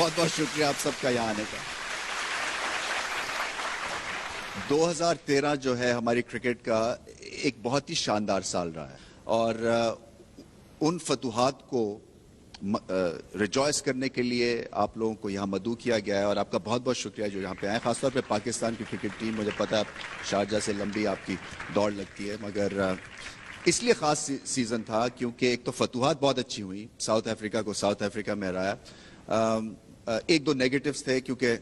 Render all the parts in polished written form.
بہت بہت شکریہ آپ سب کا یہاں آنے کا. 2013 جو ہے ہماری کرکٹ کا ایک بہت ہی شاندار سال رہا ہے, اور ان فتوحات کو ریجوائس کرنے کے لیے آپ لوگوں کو یہاں مدعو کیا گیا ہے, اور آپ کا بہت بہت شکریہ جو یہاں پہ آئے, خاص طور پہ پاکستان کی کرکٹ ٹیم. مجھے پتا ہے شارجہ سے لمبی آپ کی دوڑ لگتی ہے, مگر اس لیے خاص سیزن تھا کیونکہ ایک تو فتوحات بہت اچھی ہوئی, ساؤتھ افریقہ کو ساؤتھ افریقہ میں ہرایا. ایک دو نیگیٹوز تھے کیونکہ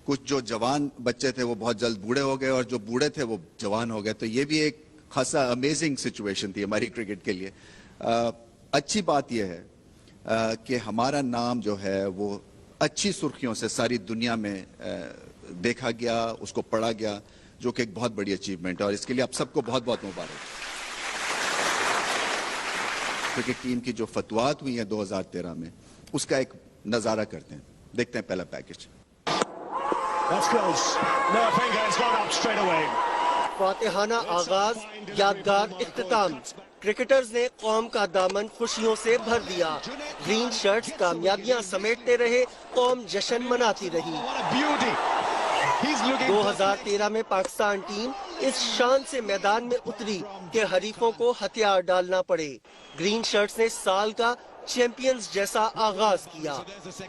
کچھ جو جوان بچے تھے وہ بہت جلد بوڑھے ہو گئے, اور جو بوڑھے تھے وہ جوان ہو گئے, تو یہ بھی ایک خاصا امیزنگ سچویشن تھی ہماری کرکٹ کے لیے. اچھی بات یہ ہے کہ ہمارا نام جو ہے وہ اچھی سرخیوں سے ساری دنیا میں دیکھا گیا, اس کو پڑھا گیا, جو کہ ایک بہت بڑی اچیومنٹ ہے, اور اس کے لیے آپ سب کو بہت بہت مبارک. کرکٹ ٹیم کی جو فتوحات ہوئی ہیں 2013 میں, اس کا ایک نظارہ کرتے ہیں, دیکھتے ہیں پہلا پیکج. فاتحانہ آغاز, یادگار اختتام. کرکٹرز نے قوم کا دامن خوشیوں سے بھر دیا. گرین شرٹس کامیابیاں سمیٹتے رہے, قوم جشن مناتی رہی. 2013 میں پاکستان ٹیم اس شان سے میدان میں اتری کہ حریفوں کو ہتھیار ڈالنا پڑے. گرین شرٹس نے سال کا چیمپئنز جیسا آغاز کیا.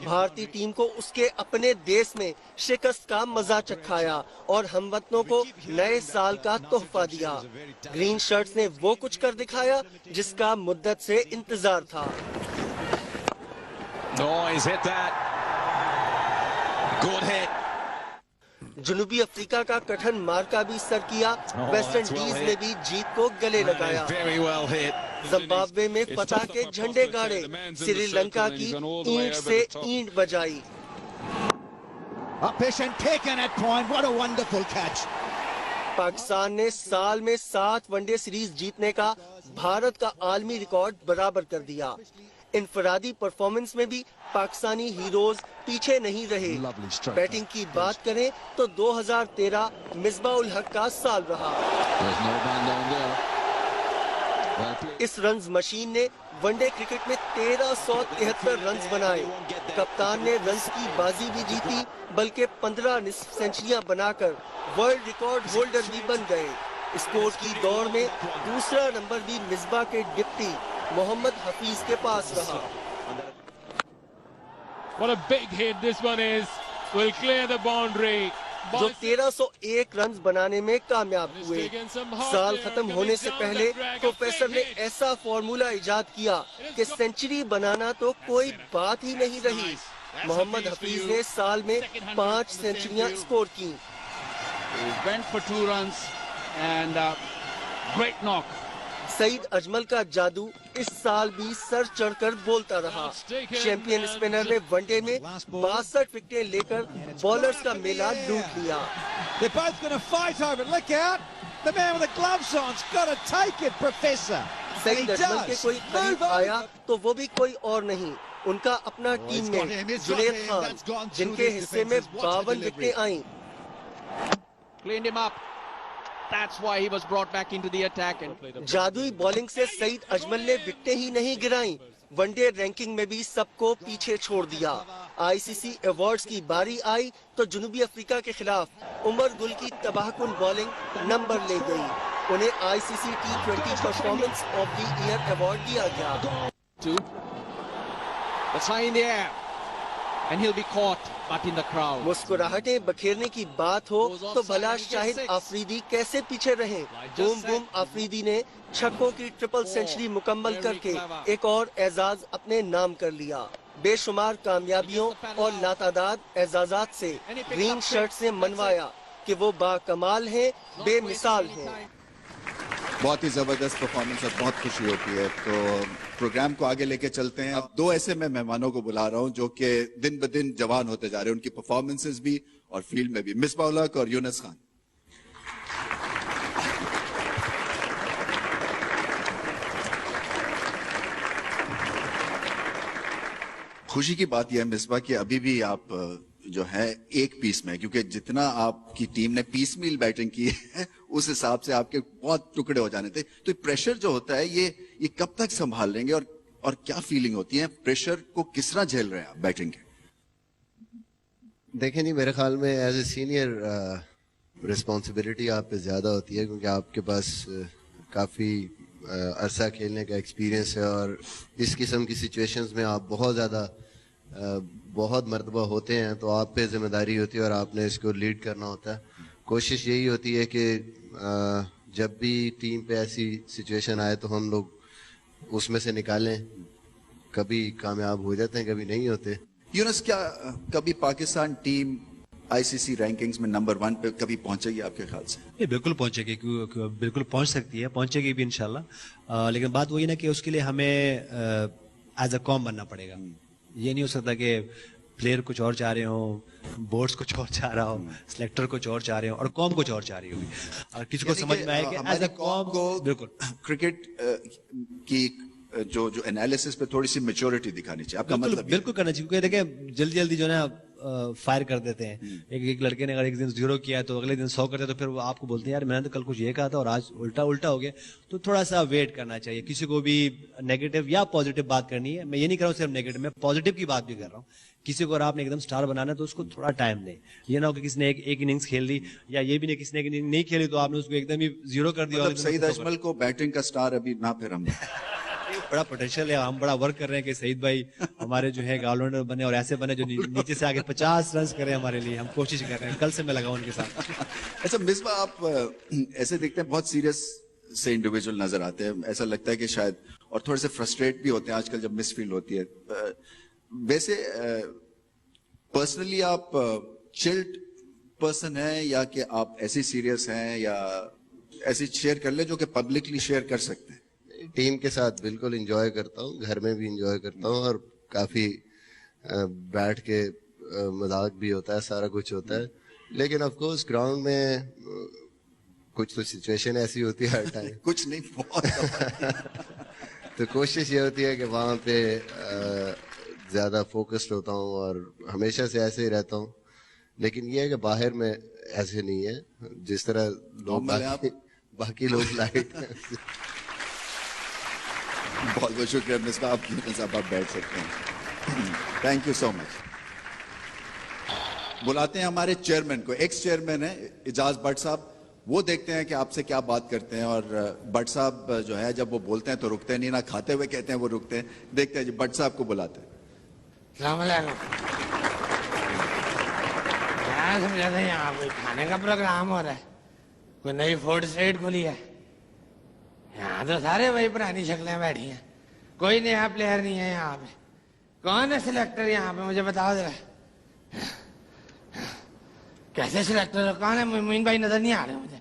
بھارتی ٹیم کو اس کے اپنے دیس میں شکست کا مزہ چکھایا اور ہم وطنوں کو نئے سال کا تحفہ دیا. گرین شرٹس نے وہ کچھ کر دکھایا جس کا مدت سے انتظار تھا. جنوبی افریقہ کا کٹھن مارکا بھی سر کیا. ویسٹ انڈیز نے بھی جیت کو گلے لگایا. زمبابوے میں فتح کے جھنڈے گاڑے. سری لنکا کی اینٹ سے اینٹ بجائی. پاکستان نے سال میں 7 ون ڈے سیریز جیتنے کا بھارت کا عالمی ریکارڈ برابر کر دیا. انفرادی پرفارمنس میں بھی پاکستانی ہیروز پیچھے نہیں رہے. بیٹنگ کی بات کریں تو 2013 مصباح الحق کا سال رہا. اس رنز مشین نے ون ڈے کرکٹ میں 1373 رنز بنائے. کپتان نے رنز کی بازی بھی جیتی, بلکہ 15 نصف سینچریاں بنا کر ورلڈ ریکارڈ ہولڈر بھی بن گئے. اسکور کی دوڑ میں دوسرا نمبر بھی مصباح کے ڈپٹی محمد حفیظ کے پاس رہا. What a big hit this one is. Will clear the boundary. جو 1301 رنز بنانے میں کامیاب ہوئے. سال ختم ہونے سے پہلے پروفیسر نے ایسا فارمولا ایجاد کیا کہ سینچری بنانا تو کوئی بات ہی نہیں رہی. محمد حفیظ نے سال میں 5 سینچریاں اسکور کی. Went for 2 runs and great knock. Saeed Ajmal کا جادو اس سال بھی سر چڑھ کر بولتا رہا. چیمپئن اسپنر نے ون ڈے میں 62 وکٹیں لے کر بولرز کا میلہ لوٹ لیا. سعید اجمل کے کوئی قریب آیا تو وہ بھی کوئی اور نہیں, ان کا اپنا ٹیم میٹ جنید خان, جن کے حصے میں 52 وکٹیں آئیں. Cleaned him up. That's why he was brought back into the attack. جادوئی بولنگ سے سعید اجمل نے وکٹیں ہی نہیں گرائیں, ون ڈے رینکنگ میں بھی سب کو پیچھے چھوڑ دیا. آئی سی سی ایوارڈز کی باری آئی تو جنوبی افریقہ کے خلاف عمر گل کی تباہ کن بولنگ نمبر لے گئی. انہیں I C C T20 performance of the year award دیا گیا. That's high in the air. And he'll be caught, but in the crowd. مسکراہٹیں بکھیرنے کی بات ہو تو بھلا شاہد آفریدی کیسے پیچھے رہیں. بوم بوم آفریدی نے چھکوں کی ٹرپل سینچری مکمل کر کے ایک اور اعزاز اپنے نام کر لیا. بے شمار کامیابیوں اور لاتعداد اعزازات سے گرین شرٹس نے منوایا کہ وہ با کمال ہیں, بے مثال ہیں. بہت ہی زبردست پرفارمنس اور بہت خوشی ہوتی ہے. تو پروگرام کو آگے لے کے چلتے ہیں. اب 2 ایسے میں مہمانوں کو بلا رہا ہوں جو کہ دن بدن جوان ہوتے جا رہے ہیں, ان کی پرفارمنسز بھی اور فیلڈ میں بھی. مصباح الحق اور یونس خان. خوشی کی بات یہ ہے مصباح کہ ابھی بھی آپ جو ہے ایک پیس میں, کیونکہ جتنا آپ کی ٹیم نے پیس میل بیٹنگ کی ہے اس حساب سے آپ کے بہت ٹکڑے ہو جانے تھے. تو پریشر جو ہوتا ہے یہ کب تک سنبھال لیں گے, اور کیا فیلنگ ہوتی ہے, پریشر کو کس طرح جھیل رہے ہیں آپ بیٹنگ کے؟ دیکھیں جی میرے خیال میں ایز اے سینئر رسپانسبلٹی آپ پہ زیادہ ہوتی ہے کیونکہ آپ کے پاس کافی عرصہ کھیلنے کا ایکسپیرینس ہے اور اس قسم کی سچویشنز میں آپ بہت زیادہ بہت مرتبہ ہوتے ہیں تو آپ پہ ذمہ داری ہوتی ہے اور آپ نے اس کو لیڈ کرنا ہوتا ہے. کوشش یہی ہوتی ہے کہ جب بھی ٹیم پہ ایسی سچویشن آئے تو ہم لوگ اس میں سے نکالیں. کبھی کامیاب ہو جاتے ہیں کبھی نہیں ہوتے. یونس کیا کبھی پاکستان ٹیم آئی سی سی رینکنگز میں نمبر 1 پہ کبھی پہنچے گی آپ کے خیال سے؟ یہ بالکل پہنچے گی, بالکل پہنچ سکتی ہے, پہنچے گی بھی انشاءاللہ. لیکن بات وہی نا کہ اس کے لیے ہمیں ایز اے قوم بننا پڑے گا. یہ نہیں ہو سکتا کہ پلیئر کچھ اور چاہ رہے ہوں, بورڈز کچھ اور چاہ رہا ہو, سلیکٹر کچھ اور چاہ رہے ہوں اور قوم کچھ اور چاہ رہی ہوگی. اور کسی کو سمجھ میں آئے کہ ایز اے قوم کو بالکل کرکٹ کی جو انالیسس پہ تھوڑی سی میچورٹی دکھانی چاہیے. آپ کا مطلب بالکل کرنا چاہیے کیونکہ دیکھیں جلدی جلدی جو ہے نا فائر کر دیتے ہیں. ایک لڑکے نے اگر ایک دن 0 کیا ہے تو اگلے دن 100 کرتے تو پھر وہ آپ کو بولتے ہیں یار میں نے تو کل کچھ یہ کہا تھا اور آج الٹا ہو گیا. تو تھوڑا سا ویٹ کرنا چاہیے. کسی کو بھی نیگیٹو یا پازیٹیو بات کرنی ہے, میں یہ نہیں کر رہا ہوں صرف نیگیٹو, میں پازیٹیو کی بات بھی کر رہا ہوں. کسی کو اگر آپ نے ایک دم سٹار بنانا ہے تو اس کو تھوڑا ٹائم دیں. یہ نہ ہو کہ کسی نے ایک اننگز کھیل لی یا یہ بھی نہیں کسی نے نہیں کھیلی تو آپ نے اس کو ایک دم ہی 0 کر دیا. سعید اجمل کو بیٹنگ کا سٹار ابھی نہ پھر ہم بڑا پوٹینشیل ہے. ہم بڑا ورک کر رہے ہیں کہ سعید بھائی ہمارے جو ہے آل راؤنڈر بنے اور ایسے بنے جو نیچے سے آگے 50 رنز کریں ہمارے لیے. ہم کوشش کر رہے ہیں, کل سے میں لگاؤں ان کے ساتھ. ایسا مصباح آپ ایسے دیکھتے ہیں بہت سیریس سے انڈیویجول نظر آتے ہیں, ایسا لگتا ہے کہ شاید اور تھوڑے سے فرسٹریٹ بھی ہوتے ہیں آج کل جب مس فیلڈ ہوتی ہے. ویسے پرسنلی آپ چلڈ پرسن ہیں یا کہ آپ ایسی سیریس ہیں یا ایسی شیئر کر لیں جو کہ پبلکلی شیئر کر سکتے ہیں؟ ٹیم کے ساتھ بالکل انجوائے کرتا ہوں, گھر میں بھی انجوائے کرتا ہوں اور کافی بیٹھ کے مذاق بھی ہوتا ہے, سارا کچھ ہوتا ہے. لیکن آف کورس گراؤنڈ میں کچھ تو سچویشن ایسی ہوتی ہے ہر ٹائم کچھ نہیں بہت تو کوشش یہ ہوتی ہے کہ وہاں پہ زیادہ فوکسڈ ہوتا ہوں اور ہمیشہ سے ایسے ہی رہتا ہوں. لیکن یہ ہے کہ باہر میں ایسے نہیں ہے جس طرح لوگ باقی لوگ لائٹ بہت بہت شکریہ مصباح, آپ بیٹھ سکتے ہیں. تھینک یو سو مچ. بلاتے ہیں ہمارے چیئرمین کو, ایکس چیئرمین ہے اعجاز بٹ صاحب. وہ دیکھتے ہیں کہ آپ سے کیا بات کرتے ہیں اور بٹ صاحب جو ہے جب وہ بولتے ہیں تو رکتے نہیں, نہ کھاتے ہوئے کہتے ہیں وہ رکتے ہیں. دیکھتے ہیں جی بٹ صاحب کو بلاتے ہیں. السلام علیکم. کیا سمجھا تھا یہاں کوئی کھانے کا پروگرام ہو رہا ہے, کوئی نئی فوڈ اسٹریٹ کھلی ہے. یہاں تو سارے وہی پرانی شکلیں بیٹھی ہیں, کوئی نیا پلیئر نہیں ہے یہاں پہ. کون ہے سلیکٹر یہاں پہ مجھے بتاؤ ذرا. کیسے سلیکٹر کون ہے؟ موین بھائی نظر نہیں آ رہے مجھے.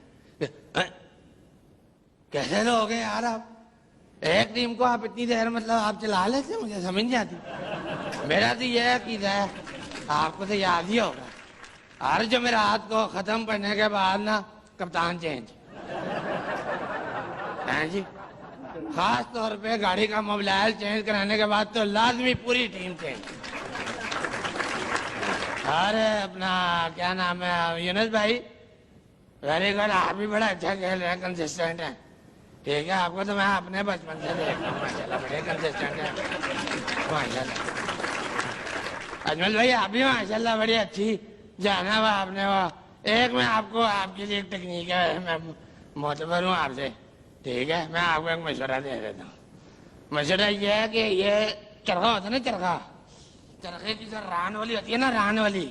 کیسے لوگ ہیں یار آپ؟ ایک ٹیم کو آپ اتنی دیر مطلب آپ چلا لیتے, مجھے سمجھ نہیں آتی. میرا تو یہ عقیدہ ہے, آپ کو تو یاد ہی ہوگا, ہر جمعرات کو ختم پڑھنے کے بعد نا کپتان چینج. جی خاص طور پہ گاڑی کا موبائل چینج کرانے کے بعد تو لازمی پوری ٹیم چینج. ارے اپنا کیا نام ہے یونس بھائی, ویری گڈ. آپ بھی بڑا اچھا کھیل رہے ہیں, کنسسٹنٹ ہیں. ٹھیک ہے, آپ کو تو میں اپنے بچپن سے دیکھ رہا ہوں, ماشاء اللہ بڑے کنسسٹنٹ ہیں ماشاء اللہ. اجمل بھائی آپ بھی ماشاء اللہ بڑی اچھی جانا ہوا آپ نے. وہ ایک میں آپ کو آپ کی ایک ٹیکنیک ہے, میں معتبر ہوں آپ سے. ٹھیک ہے, میں آپ کو ایک مشورہ دے دیتا ہوں. مشورہ یہ ہے کہ یہ چرخا ہوتا ہے نا, چرخے کی جو ران والی ہوتی ہے نا, ران والی,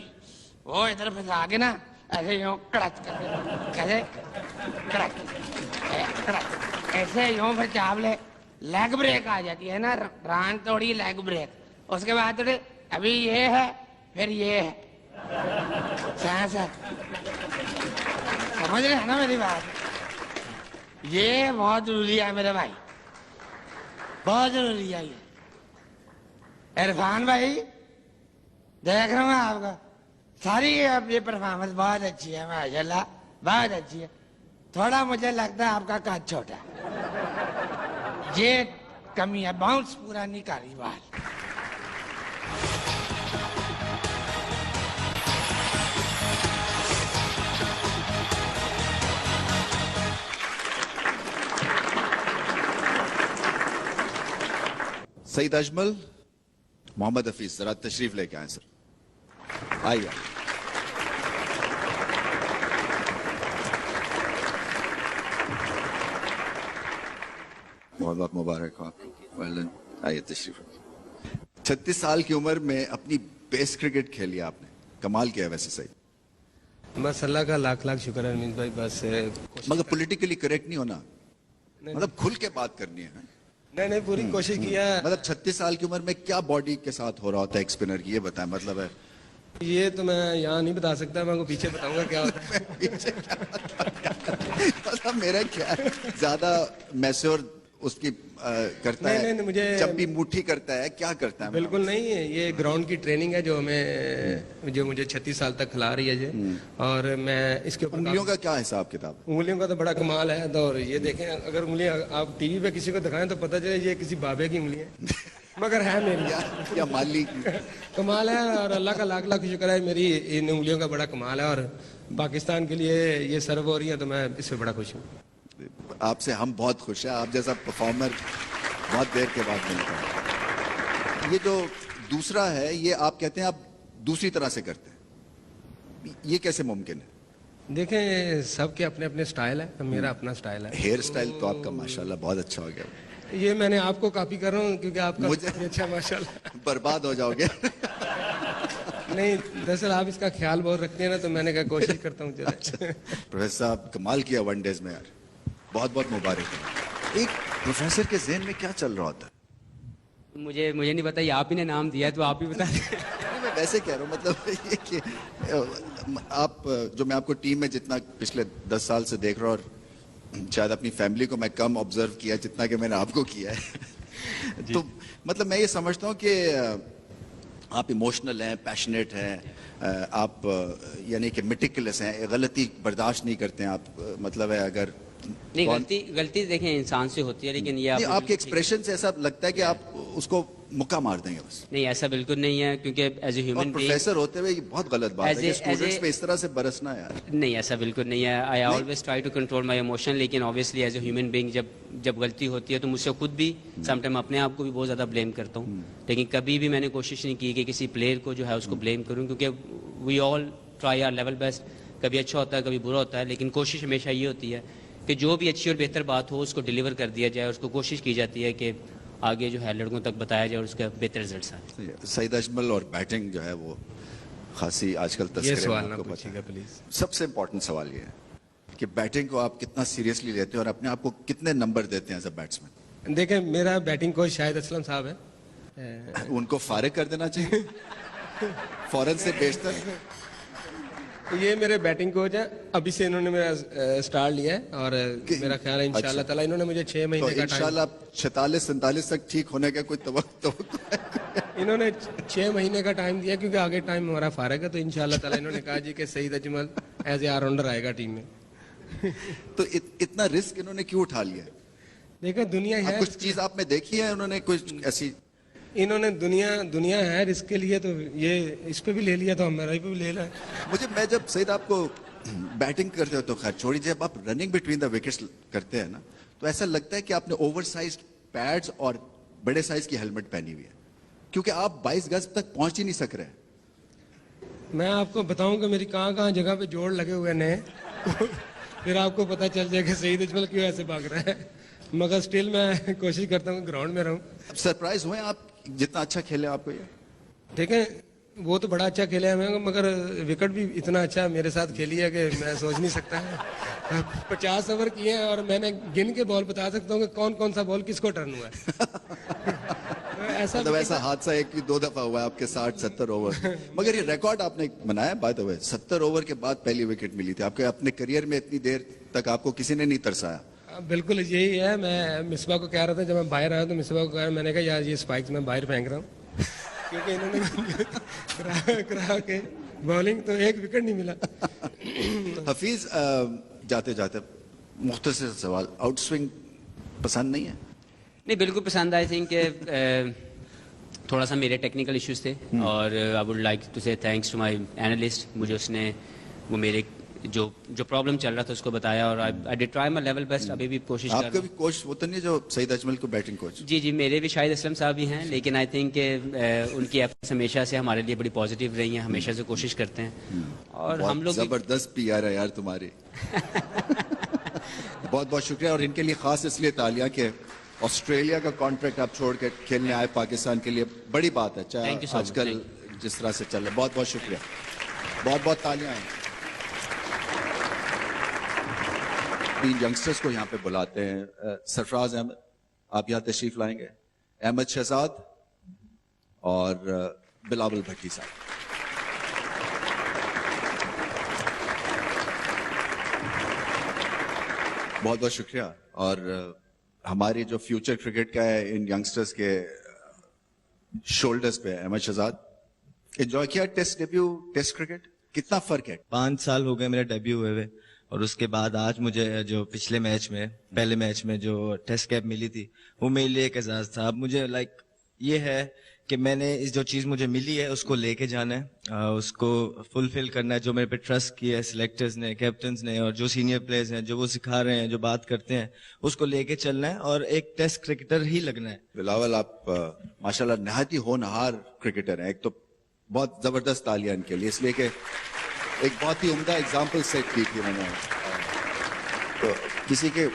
وہ ادھر پھنسا کے نا ایسے یوں کڑچ کر کے, کیسے کڑچ ایسے یوں پھر چاپ لے. لیگ بریک آ جاتی ہے نا, ران توڑی لیگ بریک. اس کے بعد تھوڑے ابھی یہ ہے پھر یہ ہے, سائنس ہے. سمجھ رہے ہیں نا میری بات؟ یہ بہت ضروری ہے میرے بھائی, بہت ضروری ہے یہ. عرفان بھائی دیکھ رہا ہوں آپ کا, ساری آپ یہ پرفارمنس بہت اچھی ہے ماشاء اللہ, بہت اچھی ہے. تھوڑا مجھے لگتا ہے آپ کا قد چھوٹا ہے, یہ کمی ہے, باؤنس پورا نہیں کر رہی بال. سعید اجمل, محمد حفیظ ذرا تشریف لے کے آئیں سر, آئیے. बहुत बहुत मुबारक हो आपको। Well done. आइए तशरीफ रखिए। 36 साल की उम्र में अपनी बेस्ट क्रिकेट खेली आपने, कमाल किया वैसे सही। बस अल्लाह का लाख लाख शुक्र है अरमीन भाई। बस मगर पॉलिटिकली करेक्ट नहीं होना, मतलब खुल के बात करनी है। नहीं पूरी कोशिश किया। मतलब 36 साल की उम्र में क्या बॉडी के साथ हो रहा होता है एक स्पिनर की, ये बताएं। मतलब है ये तो मैं यहाँ नहीं बता सकता, मैं आपको पीछे बताऊंगा क्या होता है। मतलब मेरा क्या ज्यादा मैच्योर उसकी करता नहीं, है, नहीं, मुझे चंपी मुट्ठी करता है, क्या करता है? बिल्कुल नहीं है, ये ग्राउंड की ट्रेनिंग है जो हमें जो मुझे 36 साल तक खिला रही है जी। और मैं इसके ऊपर उंगलियों का क्या हिसाब किताब? उंगलियों का तो बड़ा कमाल है। तो ये देखें, अगर उंगलियां आप टीवी पे किसी को दिखाएं तो पता चले ये किसी बाबे की उंगली है, मगर है मेरी या माली कमाल है। और अल्लाह का लाख लाख शुक्र है, मेरी इन उंगलियों का बड़ा कमाल है। और पाकिस्तान के लिए ये सर्व हो रही है तो मैं इससे बड़ा खुश हूँ। आपसे हम बहुत खुश हैं, आप जैसा परफॉर्मर बहुत देर के बाद मिलता है। ये जो दूसरा है, ये आप कहते हैं आप दूसरी तरह से करते हैं, ये कैसे मुमकिन है? देखें, सबके अपने अपने स्टाइल है, मेरा अपना स्टाइल है। हेयर स्टाइल तो आपका माशाल्लाह बहुत अच्छा हो गया। ये मैंने आपको कॉपी कर रहा हूँ क्योंकि आपका मुझे अच्छा माशाल्लाह। बर्बाद हो जाओगे। नहीं, दरअसल आप इसका ख्याल बहुत रखते हैं ना, तो मैंने कहा कोशिश करता हूँ। प्रोफेसर साहब कमाल किया वनडेज में यार, बहुत बहुत मुबारक है। एक प्रोफेसर के ज़हन में क्या चल रहा होता है? मुझे नहीं पता, ये आप ही ने नाम दिया है तो आप ही बता दें। मैं वैसे कह रहा हूँ, मतलब ये कि आप जो मैं आपको टीम में जितना पिछले 10 साल से देख रहा हूँ, और शायद अपनी फैमिली को मैं कम ऑब्जर्व किया जितना कि मैंने आपको किया है। तो मतलब मैं ये समझता हूँ कि आप इमोशनल हैं, पैशनेट हैं, आप यानी कि मेटिकुलस हैं, गलती बर्दाश्त नहीं करते हैं आप। मतलब है अगर नहीं, गलती देखें इंसान से होती है, लेकिन ये आपके एक्सप्रेशन से ऐसा लगता है कि आप उसको मुक्का मार देंगे बस। नहीं, ऐसा बिल्कुल नहीं है, क्योंकि एज ए ह्यूमन प्रोफेसर होते हुए ये बहुत गलत बात है कि स्टूडेंट्स पे इस तरह से बरसना यार। नहीं, ऐसा बिल्कुल नहीं है। I always try to control my emotion, लेकिन obviously as a human being जब गलती होती है तो मुझसे खुद भी समटाइम अपने आप को भी बहुत ज़्यादा ब्लेम करता हूँ। लेकिन कभी भी मैंने कोशिश नहीं की कि किसी प्लेयर को जो है उसको ब्लेम करूँ, क्योंकि we all try our level best. कभी अच्छा होता है, कभी बुरा होता है, लेकिन कोशिश हमेशा ये होती है कि जो भी अच्छी और बेहतर बात हो उसको डिलीवर कर दिया जाए। उसको कोशिश की जाती है कि आगे जो है लड़कों तक बताया जाए और उसका बेहतर रिजल्ट आए। सईद अजमल और बैटिंग जो है वो खासी आजकल तस्करी प्लीज। सबसे इम्पोर्टेंट सवाल ये है कि बैटिंग को आप कितना सीरियसली लेते हैं और अपने आप को कितने नंबर देते हैं एज अ बैट्समैन? देखें, मेरा बैटिंग कोच शाहिद असलम साहब है। उनको फारिग कर देना चाहिए फौरन से बेशतर। ये मेरे बैटिंग कोच हैं, अभी से इन्होंने मेरा स्टार्ट लिया है और मेरा ख्याल है इंशाल्लाह ताला इन्होंने मुझे 6 महीने का टाइम, इंशाल्लाह 46-47 तक ठीक होने का कोई तवक्को इन्होंने 6 महीने का टाइम दिया, क्योंकि आगे टाइम हमारा फारग है। तो इंशाल्लाह ताला इन्होंने कहा जी कि Saeed Ajmal as a allrounder आएगा टीम में। तो इतना रिस्क इन्होंने क्यों उठा लिया? देखो, दुनिया है, कुछ चीज आपने देखी है उन्होंने कुछ ऐसी? इन्होंने दुनिया है रिस्क के लिए, तो ये इस पे भी ले लिया तो हमारा पे भी ले लिया। मैं जब सईद आपको बैटिंग करते हो तो खैर छोड़ी, जब आप रनिंग बिटवीन द विकेट्स करते हैं ना, तो ऐसा लगता है कि आपने ओवर साइज पैड्स और बड़े साइज की हेलमेट पहनी हुई है, क्योंकि आप 22 गज तक पहुंच ही नहीं सक रहे। मैं आपको बताऊंगा मेरी कहाँ जगह पे जोड़ लगे हुए नए फिर आपको पता चल जाएगा सईद अजमल क्यों ऐसे भाग रहा है। मगर स्टिल मैं कोशिश करता हूँ ग्राउंड में रहूं। सरप्राइज हुए आप जितना अच्छा खेले आपको? ये देखें, वो तो बड़ा अच्छा खेले हैं, मगर विकेट भी इतना अच्छा मेरे साथ खेली है कि मैं सोच नहीं सकता। 50 ओवर किए हैं और मैंने गिन के बॉल बता सकता हूँ कि कौन कौन सा बॉल किसको टर्न हुआ है। ऐसा हादसा 1-2 दफा हुआ है आपके 60-70 ओवर। मगर ये रिकॉर्ड आपने बनाया बात हुए 70 ओवर के बाद पहली विकेट मिली थी आपके अपने करियर में। इतनी देर तक आपको किसी ने नहीं तरसाया। बिल्कुल यही है। मैं मिसबा को कह रहा था, जब मैं बाहर आया तो मिसबा को कहा, मैंने कहा यार ये स्पाइक्स मैं बाहर फेंक रहा हूँ क्योंकि इन्होंने करा के बॉलिंग तो एक विकेट नहीं मिला। हफीज, जाते जाते मुख्तसर सवाल, आउटस्विंग पसंद नहीं है? नहीं, बिल्कुल पसंद। आई थिंक थोड़ा सा मेरे टेक्निकल इश्यूज थे और आई वुड लाइक टू से थैंक्स टू माय एनालिस्ट। मुझे उसने वो मेरे जो प्रॉब्लम चल रहा था उसको बताया और I did try my level best. अभी भी कोशिश कर रहा हूं। आपका भी कोच वो तो नहीं जो सईद अजमल को बैटिंग कोच? जी, मेरे भी शाहिद असलम साहब ही हैं, लेकिन आई थिंक उनकी एफर्ट्स हमेशा से हमारे लिए बड़ी पॉजिटिव रही हैं। हमेशा से कोशिश करते हैं और हम लोग जबरदस्त पीआर है यार तुम्हारी। बहुत बहुत शुक्रिया। और इनके लिए खास इसलिए तालियां कि ऑस्ट्रेलिया का कॉन्ट्रैक्ट आप छोड़ के खेलने आए पाकिस्तान के लिए बड़ी बात है, चाहे Thank you so much. आजकल जिस तरह से चल रहा है. बहुत बहुत शुक्रिया, बहुत बहुत तालियां हैं. 3 यंगस्टर्स को यहाँ पे बुलाते हैं. सरफराज अहमद, आप यहाँ तशरीफ लाएंगे. अहमद शहजाद और बिलावल भट्टी साहब. बहुत बहुत शुक्रिया. और हमारी जो फ्यूचर क्रिकेट का है इन यंगस्टर्स के शोल्डर्स पे. अहमद शहजाद, एंजॉय किया टेस्ट डेब्यू, टेस्ट क्रिकेट? कितना फर्क है? 5 साल हो गए मेरा डेब्यू हुए हुए, और उसके बाद आज मुझे जो पिछले मैच में, पहले मैच में जो टेस्ट कैप मिली थी, वो मेरे लिए एक एजाज था. अब मुझे ये है कि मैंने इस जो चीज मुझे मिली है उसको लेके जाना है, उसको फुलफिल करना है. जो मेरे पे ट्रस्ट किया है सिलेक्टर्स ने, कैप्टन्स ने, और जो सीनियर प्लेयर्स हैं, जो वो सिखा रहे हैं, जो बात करते हैं, उसको लेके चलना है और एक टेस्ट क्रिकेटर ही लगना है. बिलावल, आप माशाल्लाह नहायत ही होनहार क्रिकेटर हैं. एक तो बहुत जबरदस्त तालियां इनके लिए, इसलिए कि एक बहुत ही उम्दा एग्जाम्पल सेट की थी मैंने. तो किसी के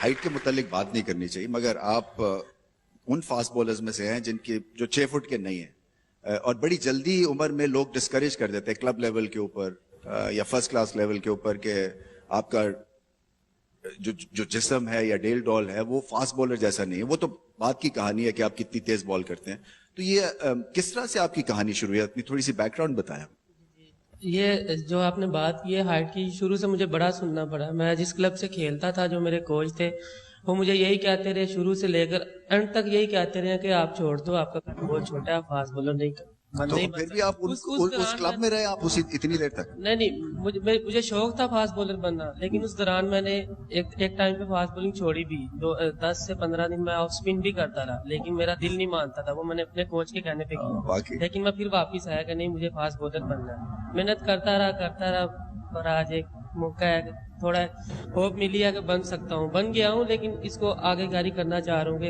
हाइट के मुतालिक बात नहीं करनी चाहिए, मगर आप उन फास्ट बॉलर्स में से हैं जिनकी जो 6 फुट के नहीं है, और बड़ी जल्दी उम्र में लोग डिस्करेज कर देते हैं क्लब लेवल के ऊपर या फर्स्ट क्लास लेवल के ऊपर कि आपका जो जिस्म है या डेल डॉल है वो फास्ट बॉलर जैसा नहीं है. वो तो बात की कहानी है कि आप कितनी तेज बॉल करते हैं. तो ये किस तरह से आपकी कहानी शुरू हुई? अपनी थोड़ी सी बैकग्राउंड बताया. ये जो आपने बात की है हाइट की, शुरू से मुझे बड़ा सुनना पड़ा. मैं जिस क्लब से खेलता था, जो मेरे कोच थे, वो मुझे यही कहते रहे शुरू से लेकर एंड तक, यही कहते रहे कि आप छोड़ दो, आपका बहुत छोटा है, फास्ट बॉलर नहीं कर. तो फिर भी आप उस क्लब में रहे, आप उसी इतनी देर तक? नहीं, मुझे शौक था फास्ट बॉलर बनना, लेकिन उस दौरान मैंने एक टाइम पे फास्ट बॉलिंग छोड़ी भी. 10 से 15 दिन मैं ऑफ स्पिन भी करता रहा, लेकिन मेरा दिल नहीं मानता था. वो मैंने अपने कोच के कहने पे किया, लेकिन मैं फिर वापिस आया कि नहीं, मुझे फास्ट बॉलर बनना है. मेहनत करता रहा, और आज एक मौका है, थोड़ा होप मिली है कि बन सकता हूँ. बन गया हूँ, लेकिन इसको आगे जारी करना चाह रहा हूँ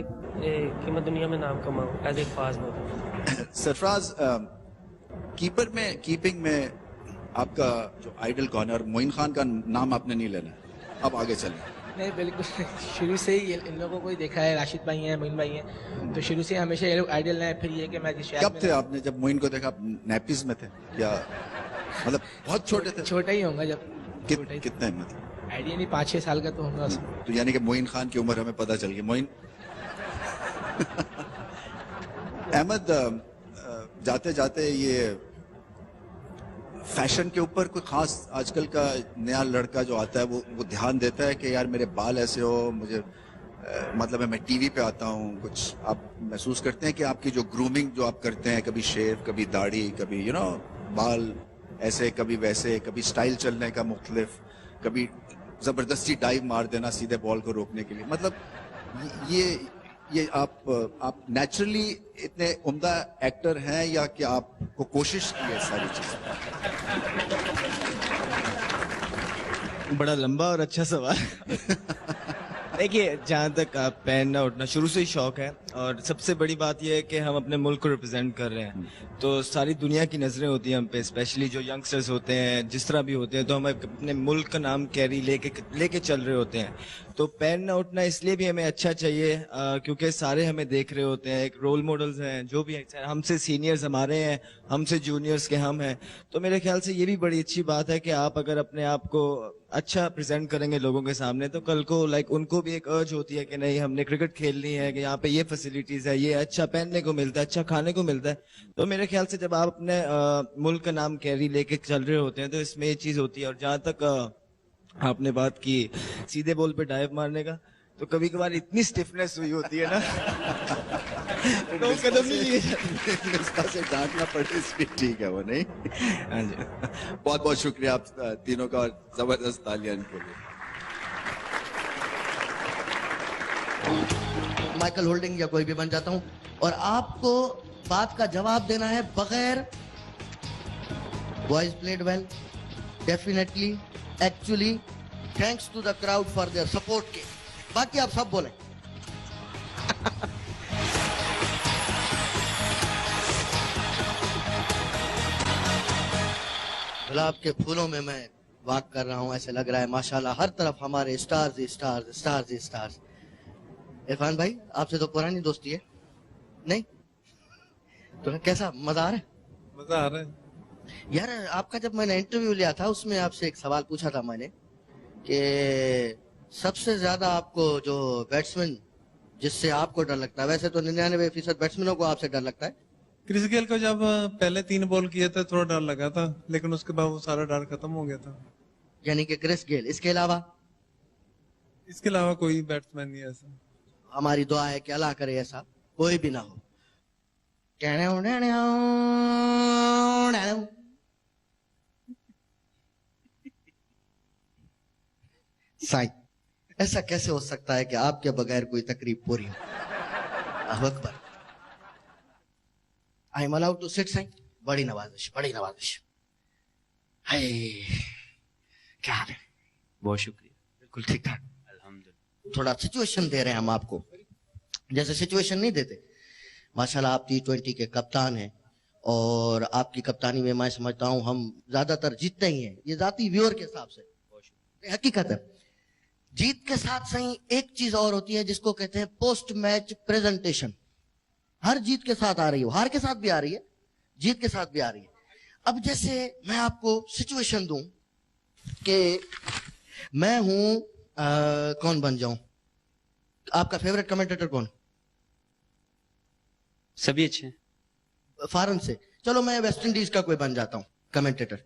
कि मैं दुनिया में नाम कमाऊँ as a fast bowler. Sarfaraz, keeping में आपका जो आइडल कॉर्नर, मोइन खान का नाम आपने नहीं लेना, अब आगे चलें. नहीं, बिल्कुल शुरू से ही इन लोगों को ही देखा है. राशिद भाई हैं, मोइन भाई हैं, तो शुरू से हमेशा ये लोग आइडल हैं. फिर ये कि मैं जिस कब थे आपने जब मोइन को देखा? नैपीज में थे या मतलब बहुत छोटे थे? छोटा ही होगा जब. कितना मतलब आइडिया नहीं, 5-6 साल का तो होगा. तो यानी कि मोइन खान की उम्र हमें पता चल गई. मोइन अहमद, जाते जाते ये फैशन के ऊपर कोई खास आजकल का नया लड़का जो आता है वो ध्यान देता है कि यार मेरे बाल ऐसे हो, मुझे मतलब मैं टीवी पे आता हूँ, कुछ आप महसूस करते हैं कि आपकी जो ग्रूमिंग जो आप करते हैं, कभी शेव, कभी दाढ़ी, कभी बाल ऐसे, कभी वैसे, कभी स्टाइल चलने का मुख्तलिफ, कभी जबरदस्ती डाइव मार देना सीधे बॉल को रोकने के लिए, मतलब ये आप नेचुरली इतने उम्दा एक्टर हैं या कि आपको कोशिश की है सारी चीजें? बड़ा लंबा और अच्छा सवाल. देखिए, जहाँ तक आप पहनना उठना शुरू से ही शौक है, और सबसे बड़ी बात यह है कि हम अपने मुल्क को रिप्रेजेंट कर रहे हैं, तो सारी दुनिया की नजरें होती हैं हम पे, स्पेशली जो यंगस्टर्स होते हैं, जिस तरह भी होते हैं, तो हम अपने मुल्क का नाम कैरी लेके चल रहे होते हैं. तो पहनना उठना इसलिए भी हमें अच्छा चाहिए क्योंकि सारे हमें देख रहे होते हैं, एक रोल मॉडल्स हैं, जो भी हमसे सीनियर्स हमारे हैं, हमसे जूनियर्स के हम हैं. तो मेरे ख्याल से ये भी बड़ी अच्छी बात है कि आप अगर अपने आप को अच्छा प्रेजेंट करेंगे लोगों के सामने, तो कल को उनको भी एक अर्ज होती है कि नहीं, हमने क्रिकेट खेलनी है, कि यहाँ पे ये फैसिलिटीज है, ये अच्छा पहनने को मिलता है, अच्छा खाने को मिलता है. तो मेरे ख्याल से जब आप अपने मुल्क का नाम कैरी लेके चल रहे होते हैं तो इसमें ये चीज होती है. और जहाँ तक आपने बात की सीधे बॉल पे डाइव मारने का, तो कभी कभार इतनी स्टिफनेस हुई होती है ना तो कदम नहीं लिए से डांटना पड़े, इसलिए ठीक है वो नहीं. हाँ जी, बहुत बहुत शुक्रिया आप तीनों का, और जबरदस्त तालियां इनके लिए. माइकल होल्डिंग या कोई भी बन जाता हूं, और आपको बात का जवाब देना है बगैर boys played well, definitely, actually, thanks to the crowd for their support के. बाकी आप सब बोले. गुलाब के फूलों में मैं वॉक कर रहा हूं, ऐसे लग रहा है माशाल्लाह हर तरफ हमारे स्टार्स ही स्टार्स, स्टार्स ही स्टार्स. इरफान भाई आपसे तो पुरानी दोस्ती है नहीं तो कैसा मजा आ रहा है? मजा आ रहा है यार आपका जब मैंने इंटरव्यू लिया था उसमें आपसे एक सवाल पूछा था मैंने कि सबसे ज्यादा आपको जो बैट्समैन जिससे आपको डर लगता है, वैसे तो 99% बैट्समैनों को आपसे डर लगता है। क्रिस गेल को जब पहले 3 बॉल किए थे थोड़ा डर लगा था, लेकिन उसके बाद वो सारा डर खत्म हो गया था। यानी कि क्रिस गेल, इसके अलावा कोई बैट्समैन नहीं है ऐसा। हमारी दुआ है कि अल्लाह करे ऐसा कोई भी ना हो। साईं, ऐसा कैसे हो सकता है कि आपके बगैर कोई तकरीब पूरी हो? अल्लाहू अकबर। I am allowed to sit साईं? बड़ी नवाजिश, बड़ी नवाजिश। हाय, क्या हाल है? बहुत शुक्रिया। बिल्कुल ठीक ठाक, अल्हम्दुलिल्लाह। थोड़ा सिचुएशन दे रहे हैं हम आपको, जैसे सिचुएशन नहीं देते। माशाल्लाह आप T20 के कप्तान हैं और आपकी कप्तानी में मैं समझता हूं हम ज्यादातर जीतते ही हैं, ये जाती व्यूअर के हिसाब से हकीकत है। जीत के साथ सही एक चीज और होती है जिसको कहते हैं पोस्ट मैच प्रेजेंटेशन। हर जीत के साथ आ रही है, हार के साथ भी आ रही है, जीत के साथ भी आ रही है। अब जैसे मैं आपको सिचुएशन दूं कि मैं हूं कौन बन जाऊं? आपका फेवरेट कमेंटेटर कौन? सभी अच्छे हैं। फॉरेन से चलो मैं वेस्ट इंडीज का कोई बन जाता हूं कमेंटेटर,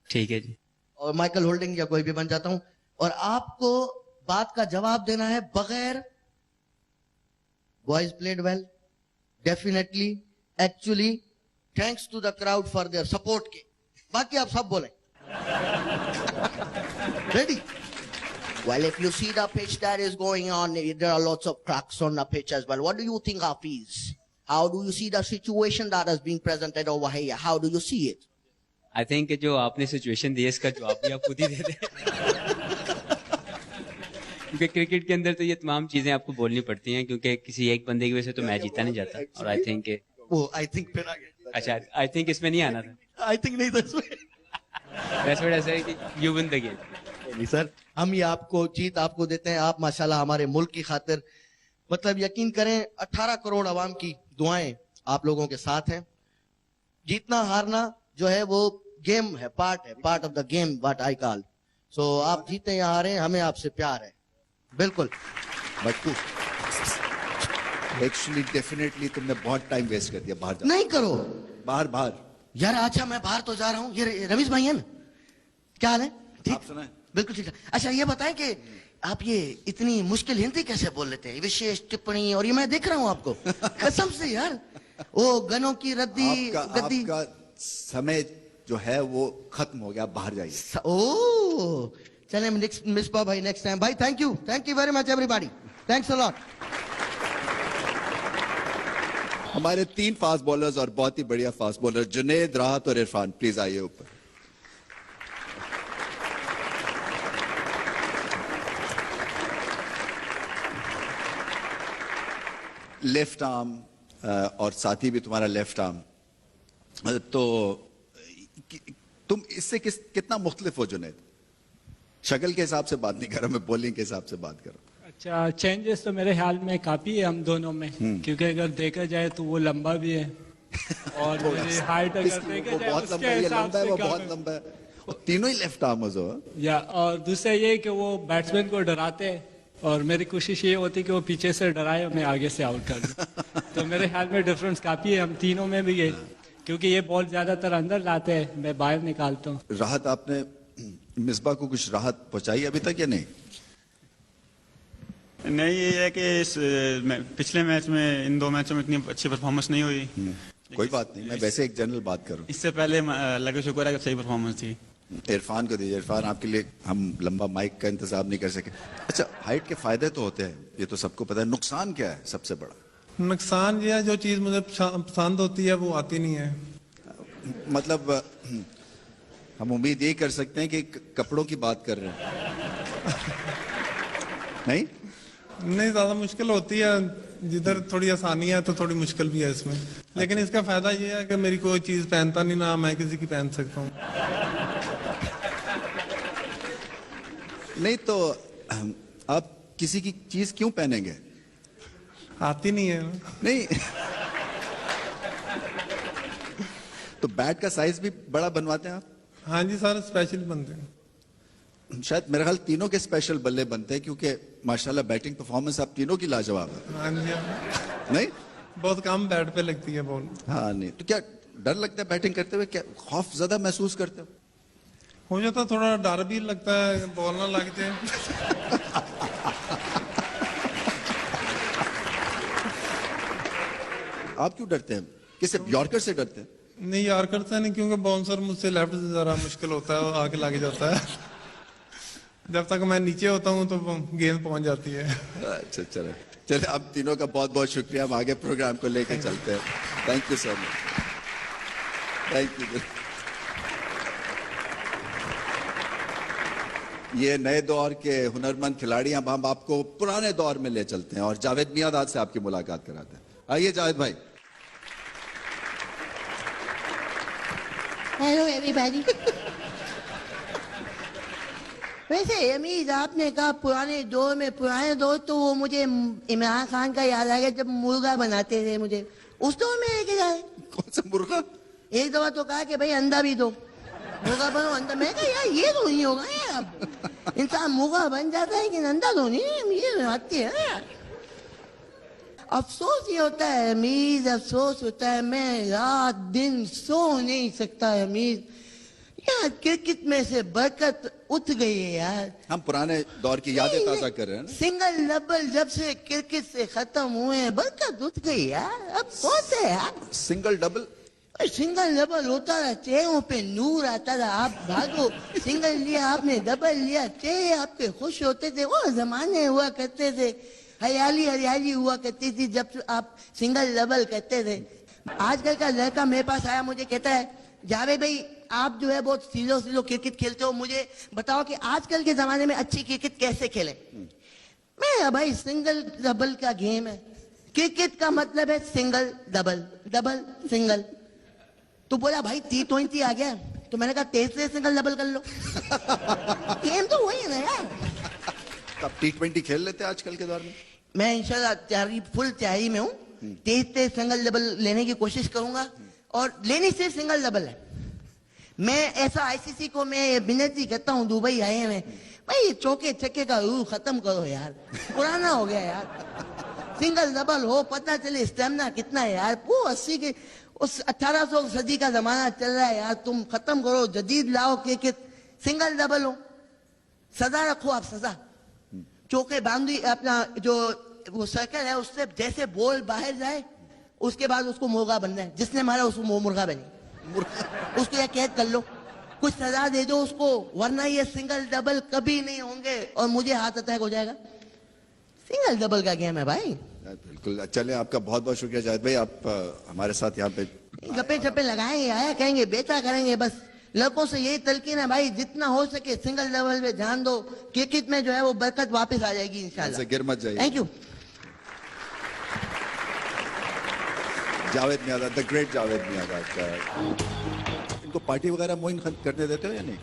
ठीक है जी। और माइकल होल्डिंग या कोई भी बन जाता हूं और आपको बात का जवाब देना है बगैर boys played well, definitely, actually, thanks to the crowd for their support के, बाकी आप सब बोलें। Ready? Well, if you see the pitch that is going on, there are lots of cracks on the pitch as well. What do you think of is? How do you see the situation that is being presented over here? How do you see it? I think जो आपने situation दी है इसका जवाब भी आप खुद ही दे दें। क्योंकि क्रिकेट के अंदर तो ये तमाम चीजें आपको बोलनी पड़ती हैं, क्योंकि किसी एक बंदे की वजह से तो मैच जीता नहीं जाता। और आई थिंक आई थिंक फिर अच्छा, आई थिंक इसमें नहीं आना था। आई थिंक नहीं था इसमें। That's what I said कि you win the game। नहीं सर, हम ही आपको जीत आपको देते हैं। आप माशाल्लाह हमारे मुल्क की खातिर, मतलब यकीन करें 18 करोड़ आवाम की दुआएं आप लोगों के साथ हैं। जीतना हारना जो है वो गेम है, part of the game what I call. So आप जीते या हारे हमें आपसे प्यार है। बिल्कुल। बट्टू, एक्चुअली डेफिनेटली तुमने बहुत टाइम वेस्ट कर दिया बाहर जाकर। नहीं करो। बाहर यार अच्छा मैं बाहर तो जा रहा हूँ। ये रमेश भाई है ना, क्या हाल है? ठीक, आप सुनाए? बिल्कुल ठीक है। अच्छा ये बताएं कि आप ये इतनी मुश्किल हिंदी कैसे बोल लेते हैं? विशेष टिप्पणी, और ये मैं देख रहा हूँ आपको कसम से यार, वो गनों की रद्दी गद्दी। आपका समय जो है वो खत्म हो गया, बाहर जाइए। ओ चले मिसबा भाई नेक्स्ट टाइम। भाई thank you very much everybody, thanks a lot. हमारे 3 फास्ट बॉलर्स और बहुत ही बढ़िया फास्ट बॉलर जुनैद, राहत और इरफान, प्लीज आइए ऊपर। लेफ्ट आर्म और साथ ही भी तुम्हारा लेफ्ट आर्म, तो तुम इससे कितना मुख्तलिफ हो जुनैद? शक्ल के हिसाब से बात नहीं कर रहा मैं, बॉलिंग के हिसाब से बात कर रहा हूं। अच्छा, चेंजेस तो मेरे ख्याल में काफी है हम दोनों में, क्योंकि अगर देखा जाए तो वो लंबा भी है और मेरी हाइट अगर देखा जाए उसके हिसाब से बहुत लंबा है, तीनों ही लेफ्ट आर्मर्स हो। या और दूसरा ये कि वो बैट्समैन को डराते हैं और मेरी कोशिश ये होती है कि वो पीछे से डराए और मैं आगे से आउट कर दूं। तो मेरे ख्याल में डिफरेंस काफी है हम तीनों में भी, ये क्योंकि ये बॉल ज्यादातर अंदर लाते हैं, मैं बाहर निकालता हूँ। राहत, आपने मिसबा को कुछ राहत पहुंचाई अभी तक या नहीं? नहीं, ये है कि इस पिछले मैच में, इन 2 मैचों में इतनी अच्छी परफॉर्मेंस नहीं हुई। कोई बात नहीं, मैं वैसे एक जनरल बात कर रहा हूँ। इससे पहले अल्लाह का शुक्र है कि सही परफॉर्मेंस थी। इरफान को दीजिए। इरफान, आपके लिए हम लंबा माइक का इंतजाम नहीं कर सके। अच्छा, हाइट के फायदे तो होते हैं, ये तो सबको पता है, नुकसान क्या है सबसे बड़ा? नुकसान ये है जो चीज मुझे पसंद होती है वो आती नहीं है। मतलब हम उम्मीद यही कर सकते हैं कि कपड़ों की बात कर रहे हैं। नहीं ज्यादा मुश्किल होती है, जिधर थोड़ी आसानी है तो थोड़ी मुश्किल भी है इसमें। लेकिन इसका फायदा ये है कि मेरी कोई चीज पहनता नहीं, ना मैं किसी की पहन सकता हूँ। नहीं तो आप किसी की चीज क्यों पहनेंगे? आती नहीं है नहीं तो बैट का साइज भी बड़ा बनवाते हैं आप? हाँ जी, सारे स्पेशल बनते हैं। शायद मेरे ख्याल तीनों के स्पेशल बल्ले बनते हैं, क्योंकि माशाल्लाह बैटिंग परफॉर्मेंस आप तीनों की लाजवाब है। हाँ जी, नहीं बहुत कम बैट पे लगती है बॉल। हाँ नहीं तो क्या डर लगता है बैटिंग करते हुए? क्या खौफ ज्यादा महसूस करते हो? हो जाता, थोड़ा डर भी लगता है बॉल ना लग जाए। आप क्यों डरते हैं? किससे? यॉर्कर से डरते हैं? नहीं, यॉर्कर से नहीं, क्योंकि बाउंसर मुझसे लेफ्ट से जरा मुश्किल होता है, वो आके लग जाता है। जब तक मैं नीचे होता हूँ तो गेंद पहुंच जाती है। अच्छा चलो, चलिए आप तीनों का बहुत बहुत शुक्रिया। हम आगे प्रोग्राम को लेकर चलते हैं। Thank you so much, thank you. ये नए दौर के हुनरमंद खिलाड़ी, अब हम आपको पुराने दौर में ले चलते हैं और जावेद मियांदाद से आपकी मुलाकात कराते हैं। आइए जावेद भाई। Hello everybody. वैसे अमीज आपने कहा पुराने दौर में, पुराने दौर तो वो मुझे इमरान खान का याद आ गया जब मुर्गा बनाते थे। मुझे उस दौर में लेके जाए। कौन सा मुर्गा? एक दफा तो कहा कि भाई अंडा भी दो, मुर्गा बनो अंडा। मैं कहा यार ये तो नहीं होगा यार, इंसान मुर्गा बन जाता है लेकिन अंडा तो नहीं, ये आती है यार। अफसोस ये होता है अमीज, अफसोस होता है, मैं रात दिन सो नहीं सकता अमीज। यार क्रिकेट में से बरकत उठ गई है यार। हम पुराने दौर की यादें ताजा कर रहे हैं ना। सिंगल डबल जब से क्रिकेट से खत्म हुए हैं बरकत उठ गई यार। अब बहुत है यार। सिंगल डबल, सिंगल डबल होता था, चेहरों पे नूर आता था। आप भागो, सिंगल लिया आपने, डबल लिया, चेहरे आपके खुश होते थे। वो जमाने हुआ करते थे, हरियाली हरियाली हुआ करती थी जब आप सिंगल डबल करते थे। आजकल का लड़का मेरे पास आया, मुझे कहता है जावेद भाई आप जो है बहुत सीलो सीलो क्रिकेट खेलते हो, मुझे बताओ कि आजकल के जमाने में अच्छी क्रिकेट कैसे खेले। मैं भाई सिंगल डबल का गेम है, क्रिकेट का मतलब है सिंगल डबल, डबल सिंगल। तो बोला भाई T20 आ गया, तो मैंने कहा तेज से सिंगल डबल कर लो। गेम तो वही है ना यार। आप T20 खेल लेते हैं आजकल के दौर में? मैं इंशाल्लाह तैयारी, फुल तैयारी में हूँ। तेज तेज सिंगल डबल लेने की कोशिश करूंगा, और लेनी से सिंगल डबल है। मैं ऐसा ICC को मैं विनती करता हूँ, दुबई आए हैं भाई, चौके छक्के का रूल खत्म करो यार, पुराना हो गया यार। सिंगल डबल हो, पता चले स्टेमिना कितना है यार। वो 80 के उस 1800 सदी का जमाना चल रहा है यार। तुम खत्म करो, जदीद लाओ क्रिकेट, सिंगल डबल हो, सजा रखो आप, सजा। चौके बाउंड्री अपना जो वो सर्कल है उससे जैसे बॉल बाहर जाए उसके बाद उसको मुर्गा बनना है, जिसने मारा उसको मुर्गा बने, उसको या कैद कर लो, कुछ सजा दे दो उसको, वरना ये सिंगल डबल कभी नहीं होंगे और मुझे हार्ट अटैक हो जाएगा। सिंगल डबल का गेम है भाई। बिल्कुल। चले, आपका बहुत बहुत शुक्रिया जावेद भाई, आप हमारे साथ यहाँ पे गप्पे छप्पे लगाएंगे, आया कहेंगे, बेचा करेंगे। बस लड़कों से यही तलकीन है भाई, जितना हो सके सिंगल डबल पे ध्यान दो, क्रिकेट में जो है वो बरकत वापस आ जाएगी इंशाल्लाह। गिर मत जाइए। Thank you Javed Miandad, the great Javed Miandad. इनको पार्टी वगैरह मोइन करने देते हो या नहीं?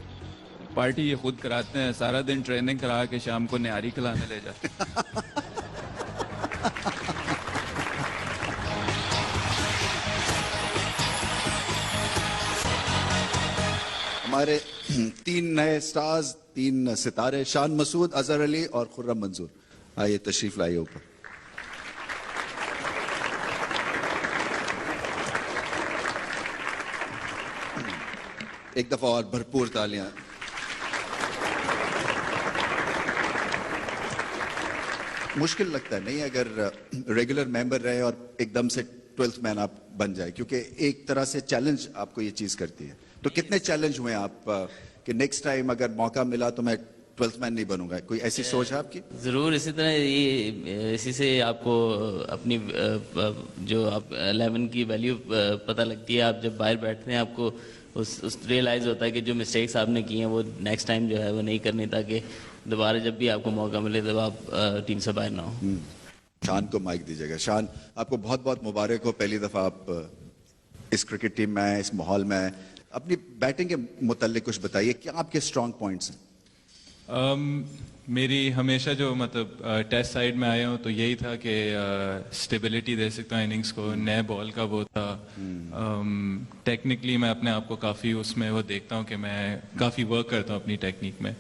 पार्टी ये खुद कराते हैं, सारा दिन ट्रेनिंग करा के शाम को निहारी खिलाने ले जाते हैं। हमारे 3 नए स्टार्स, 3 सितारे, शान मसूद, अजहर अली और खुर्रम मंजूर, आइए तशरीफ लाइए ऊपर। एक दफा और भरपूर तालियां। मुश्किल लगता है नहीं अगर रेगुलर मेंबर रहे और एकदम से 12th मैन आप बन जाए, क्योंकि एक तरह से चैलेंज आपको ये चीज करती है। तो कितने चैलेंज हुए आप कि नेक्स्ट टाइम अगर मौका मिला तो मैं 12th मैन नहीं बनूंगा? कोई ऐसी सोच है आपकी? जरूर, इसी तरह ये इसी से आपको अपनी जो आप 11 की वैल्यू पता लगती है। आप जब बाहर बैठते हैं आपको उस रियलाइज होता है कि जो मिस्टेक्स आपने की हैं वो नेक्स्ट टाइम जो है वो नहीं करनी, ताकि दोबारा जब भी आपको मौका मिले तब आप टीम से बाहर ना हो। शान को माइक दीजिएगा। शान, आपको बहुत बहुत मुबारक हो, पहली दफा आप इस क्रिकेट टीम में आए, इस माहौल में आए। अपनी बैटिंग के मुताल्लिक कुछ बताइए, क्या आपके स्ट्रॉन्ग पॉइंट्स हैं? میری ہمیشہ جو مطلب ٹیسٹ سائڈ میں آیا ہوں تو یہی تھا کہ اسٹیبلٹی دے سکتا ہوں اننگس کو. نئے بال کا وہ تھا. ٹیکنیکلی میں اپنے آپ کو کافی اس میں وہ دیکھتا ہوں کہ میں کافی ورک کرتا ہوں اپنی ٹیکنیک میں.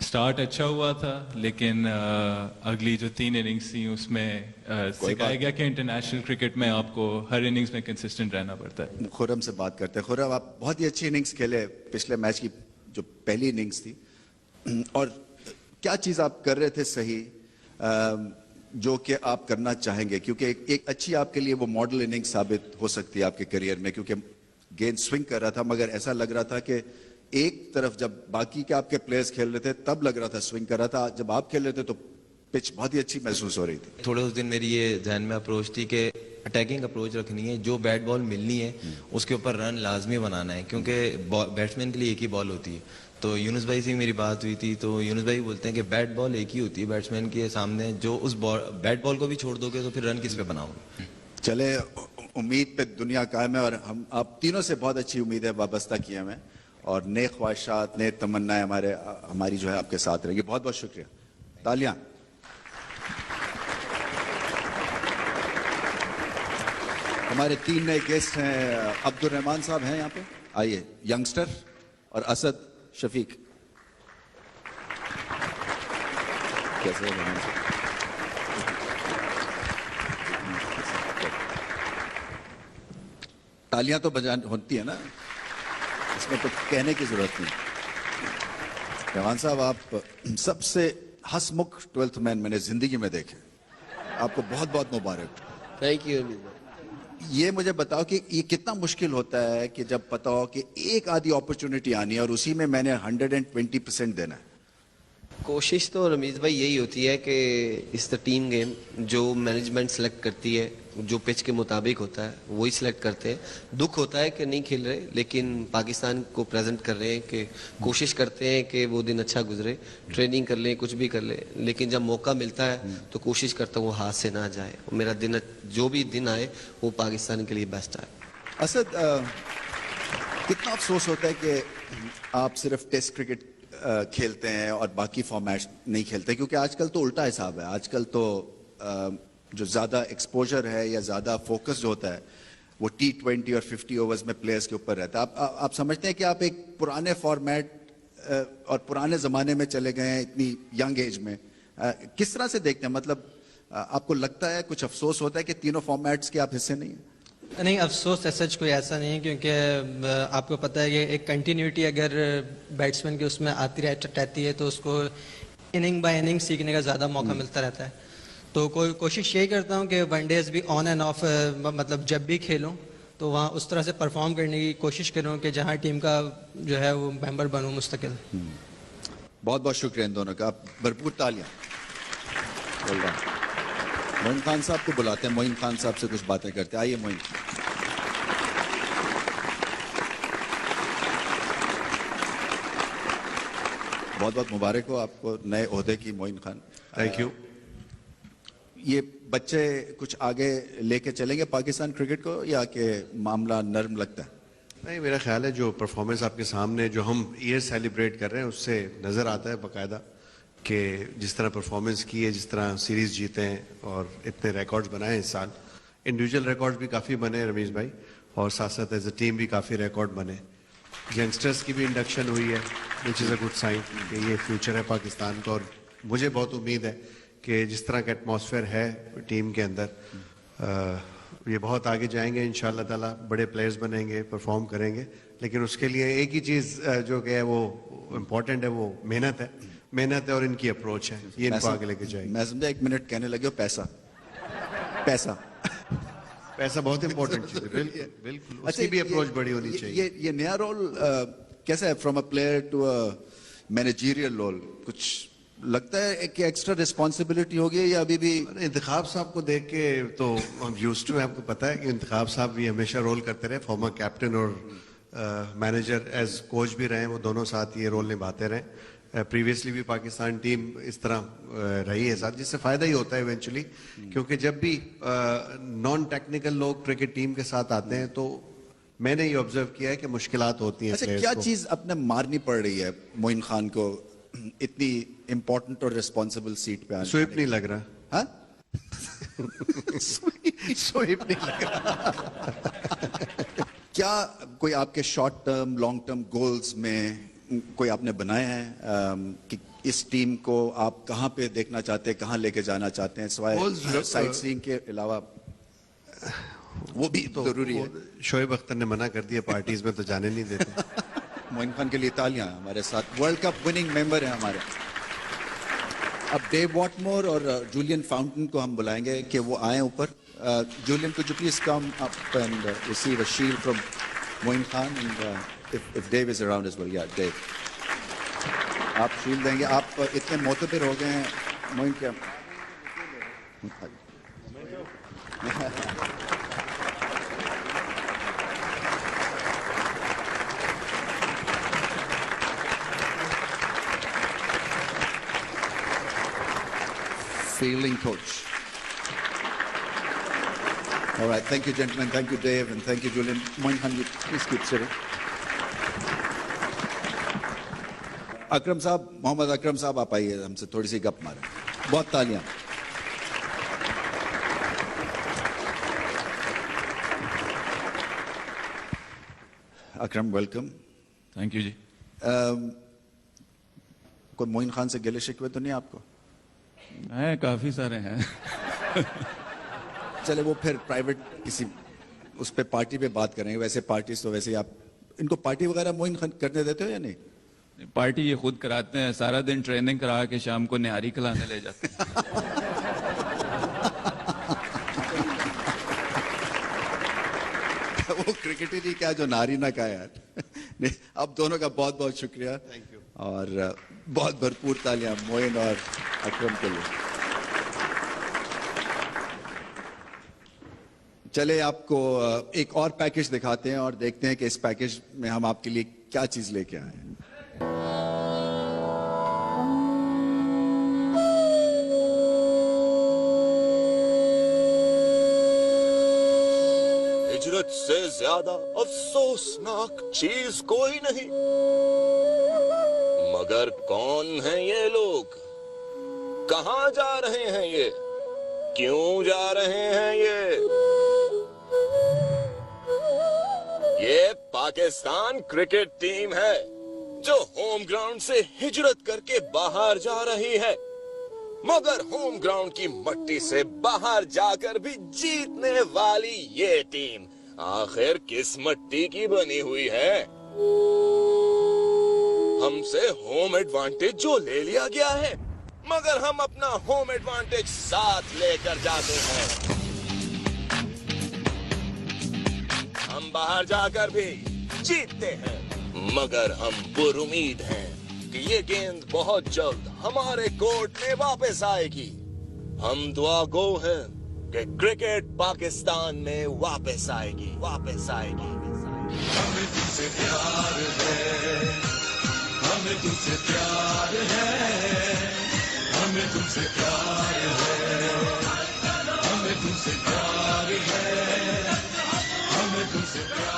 سٹارٹ اچھا ہوا تھا لیکن اگلی جو 3 اننگس تھیں اس میں سکھایا گیا کہ انٹرنیشنل کرکٹ میں آپ کو ہر اننگس میں کنسسٹنٹ رہنا پڑتا ہے. خرم سے بات کرتے ہیں. خرم, آپ بہت ہی اچھی اننگس کھیلے پچھلے میچ کی جو پہلی اننگس تھی, اور کیا چیز آپ کر رہے تھے صحیح جو کہ آپ کرنا چاہیں گے, کیونکہ ایک اچھی آپ کے لیے وہ ماڈل اننگ ثابت ہو سکتی ہے آپ کے کریئر میں, کیونکہ گیند سوئنگ کر رہا تھا مگر ایسا لگ رہا تھا کہ ایک طرف جب باقی کے آپ کے پلیئرز کھیل رہے تھے تب لگ رہا تھا سوئنگ کر رہا تھا, جب آپ کھیل رہے تھے تو پچ بہت ہی اچھی محسوس ہو رہی تھی. تھوڑے اس دن میری یہ ذہن میں اپروچ تھی کہ اٹیکنگ اپروچ رکھنی ہے, جو بیٹ بال ملنی ہے اس کے اوپر رن لازمی بنانا ہے, کیونکہ بیٹسمین کے لیے ایک ہی بال ہوتی ہے. تو یونس بھائی سے میری بات ہوئی تھی تو یونس بھائی بولتے ہیں کہ بیٹ بال ایک ہی ہوتی ہے بیٹسمین کے سامنے, جو اس بیٹ بال کو بھی چھوڑ دو گے تو پھر رن کس پہ بناؤ. چلے, امید پہ دنیا قائم ہے اور ہم آپ تینوں سے بہت اچھی امید ہے وابستہ کی ہمیں, اور نئے خواہشات نئے تمنائیں ہماری جو ہے آپ کے ساتھ رہیں گی. بہت بہت شکریہ. تالیاں. ہمارے 3 نئے گیسٹ ہیں. عبد الرحمان صاحب ہیں یہاں پہ, آئیے. ینگسٹر اور اسد شفیق. کیسے ہیں تالیاں تو بجان ہوتی ہے نا, اس میں تو کہنے کی ضرورت نہیں. رحمان صاحب, آپ سب سے ہنس مکھ 12th مین میں نے زندگی میں دیکھے. آپ کو بہت بہت مبارک. Thank you. یہ مجھے بتاؤ کہ یہ کتنا مشکل ہوتا ہے کہ جب پتا ہو کہ ایک آدھی اپرچونٹی آنی ہے اور اسی میں میں نے 120% دینا ہے. کوشش تو رمیز بھائی یہی ہوتی ہے کہ اس دا ٹیم گیم جو مینجمنٹ سلیکٹ کرتی ہے, جو پچ کے مطابق ہوتا ہے وہی سلیکٹ کرتے ہیں. دکھ ہوتا ہے کہ نہیں کھیل رہے, لیکن پاکستان کو پریزنٹ کر رہے ہیں کہ کوشش کرتے ہیں کہ وہ دن اچھا گزرے, ٹریننگ کر لیں, کچھ بھی کر لیں, لیکن جب موقع ملتا ہے تو کوشش کرتا ہوں وہ ہاتھ سے نہ جائے. میرا دن جو بھی دن آئے وہ پاکستان کے لیے بیسٹ آئے. اسد, کتنا افسوس ہوتا ہے کہ آپ صرف ٹیسٹ کرکٹ کھیلتے ہیں اور باقی فارمیٹ نہیں کھیلتے, کیونکہ آج کل تو الٹا حساب ہے. آج کل تو جو زیادہ ایکسپوجر ہے یا زیادہ فوکس جو ہوتا ہے وہ T20 اور 50 اوورز میں پلیئرز کے اوپر رہتا ہے. آپ سمجھتے ہیں کہ آپ ایک پرانے فارمیٹ اور پرانے زمانے میں چلے گئے ہیں اتنی ینگ ایج میں, کس طرح سے دیکھتے ہیں؟ مطلب آپ کو لگتا ہے کچھ افسوس ہوتا ہے کہ تینوں فارمیٹس کے آپ حصے نہیں ہیں؟ نہیں, افسوس سچ کوئی ایسا نہیں ہے, کیونکہ آپ کو پتہ ہے کہ ایک کنٹینیوٹی اگر بیٹسمین کے اس میں آتی رہتی ہے تو اس کو اننگ بائی اننگ سیکھنے کا زیادہ موقع ملتا رہتا ہے. تو کوشش یہی کرتا ہوں کہ ون ڈیز بھی آن اینڈ آف, مطلب جب بھی کھیلوں تو وہاں اس طرح سے پرفارم کرنے کی کوشش کروں کہ جہاں ٹیم کا جو ہے وہ ممبر بنوں مستقل. بہت بہت شکریہ ان دونوں کا, بھرپور تالیاں. معین خان صاحب کو بلاتے ہیں, معین خان صاحب سے کچھ باتیں کرتے ہیں. آئیے معین. بہت بہت مبارک ہو آپ کو نئے عہدے کی معین خان. Thank you. یہ بچے کچھ آگے لے کے چلیں گے پاکستان کرکٹ کو, یا کہ معاملہ نرم لگتا ہے؟ نہیں, میرا خیال ہے جو پرفارمنس آپ کے سامنے جو ہم ایئر سیلیبریٹ کر رہے ہیں اس سے نظر آتا ہے باقاعدہ کہ جس طرح پرفارمنس کی ہے, جس طرح سیریز جیتے ہیں اور اتنے ریکارڈز بنائے اس سال. انڈیویجول ریکارڈز بھی کافی بنے رمیز بھائی, اور ساتھ ساتھ ایز اے ٹیم بھی کافی ریکارڈ بنے. ینگسٹرز کی بھی انڈکشن ہوئی ہے وچ از اے گڈ سائن کہ یہ فیوچر ہے پاکستان کا. اور مجھے بہت امید ہے کہ جس طرح کا ایٹماسفیئر ہے ٹیم کے اندر, یہ بہت آگے جائیں گے انشاءاللہ تعالیٰ, بڑے پلیئرز بنیں گے, پرفارم کریں گے. لیکن اس کے لیے ایک ہی چیز جو کہ ہے وہ امپورٹنٹ ہے, وہ محنت ہے. محنت ہے اور ان کی اپروچ ہے, یہ ان کو آگے لے کے جائے گی. میں سمجھا 1 منٹ کہنے لگے ہو پیسہ. پیسہ پیسہ بہت امپورٹنٹ چیز ہے. بالکل بالکل, اس کی بھی اپروچ بڑی ہونی چاہیے. یہ نیا رول کیسا ہے, from a player to a managerial role? کچھ لگتا ہے کہ ایکسٹرا ریسپانسبلٹی ہوگی یا ابھی بھی؟ انتخاب صاحب کو دیکھ کے تو ہم یوزڈ ٹو ہیں. آپ کو پتا ہے کہ انتخاب صاحب بھی ہمیشہ رول کرتے رہے, فارمر کیپٹن اور مینیجر ایز کوچ بھی رہے, وہ دونوں ساتھ یہ رول نبھاتے رہے. پریویسلی بھی پاکستان ٹیم اس طرح رہی ہے ساتھ, جس سے فائدہ ہی ہوتا ہے ایونچولی, کیونکہ جب بھی نان ٹیکنیکل لوگ کرکٹ ٹیم کے ساتھ آتے ہیں تو میں نے یہ آبزرو کیا ہے کہ مشکلات ہوتی ہیں. اچھا, کیا چیز اپنے مارنی پڑ رہی ہے معین خان کو इतनी इम्पोर्टेंट और रिस्पॉन्सिबल सीट पे आने। स्वीप नहीं लग रहा। हाँ? स्वीप नहीं लग रहा। क्या कोई आपके short term long term goals में कोई आपने बनाए हैं कि इस टीम को आप कहाँ पे देखना चाहते हैं, कहाँ लेके जाना चाहते हैं, सिवाय साइट सीइंग के अलावा? वो भी तो जरूरी है। शोएब अख्तर ने मना कर दिया, पार्टीज में तो जाने नहीं देते। मोइन खान के लिए तालियां हमारे साथ, वर्ल्ड कप विनिंग मेंबर हैं हमारे। अब डेव वॉटमोर और जूलियन फाउंटेन को हम बुलाएंगे कि वो आए ऊपर। Julian, could you please come up and receive a shield from Moin Khan, and if Dave is around as well, yeah, Dave. आप शील्ड देंगे। आप इतने मोतबर हो गए हैं मोइन के। Fielding coach. All right, thank you, gentlemen. Thank you, Dave, and thank you, Julian. Moin Khan, please keep sitting. अकरम साहब, मोहम्मद अकरम साहब, आप आइए, हमसे थोड़ी सी गप मारें। बहुत तालियां। अकरम, वेलकम। थैंक यू जी। कोई मोइन खान से गिले शिकवे तो नहीं आपको? हैं, काफी सारे हैं। चले वो फिर प्राइवेट किसी उस पे पार्टी पे बात करेंगे। वैसे पार्टीज तो वैसे ही आप इनको पार्टी वगैरह मोइन खान करने देते हो या नहीं? पार्टी ये खुद कराते हैं, सारा दिन ट्रेनिंग करा के शाम को निहारी खिलाने ले जाते हैं। वो क्रिकेट ही नहीं क्या जो नारी ना का यार। नहीं, अब दोनों का बहुत बहुत शुक्रिया। Thank you. और बहुत भरपूर तालियां मोइन और अकरम के लिए। चले आपको एक और पैकेज दिखाते हैं और देखते हैं कि इस पैकेज में हम आपके लिए क्या चीज लेके आए हैं। हिजरत से ज्यादा अफसोसनाक चीज कोई नहीं, मगर कौन हैं ये लोग, कहां जा रहे हैं ये, क्यों जा रहे हैं ये पाकिस्तान क्रिकेट टीम है जो होम ग्राउंड से हिजरत करके बाहर जा रही है, मगर होम ग्राउंड की मट्टी से बाहर जाकर भी जीतने वाली ये टीम आखिर किस मट्टी की बनी हुई है? हमसे होम एडवांटेज जो ले लिया गया है, मगर हम अपना होम एडवांटेज साथ लेकर जाते हैं। हम बाहर जाकर भी जीतते हैं, मगर हम पुरुमीद हैं कि ये गेंद बहुत जल्द हमारे कोर्ट में वापस आएगी। हम दुआ गो हैं कि क्रिकेट पाकिस्तान में वापस आएगी, वापस आएगी। हमें तुझसे प्यार है, हमें तुझसे प्यार है, हमें तुझसे प्यार है, हमें तुझसे प्यार है, हमें तुझसे प्यार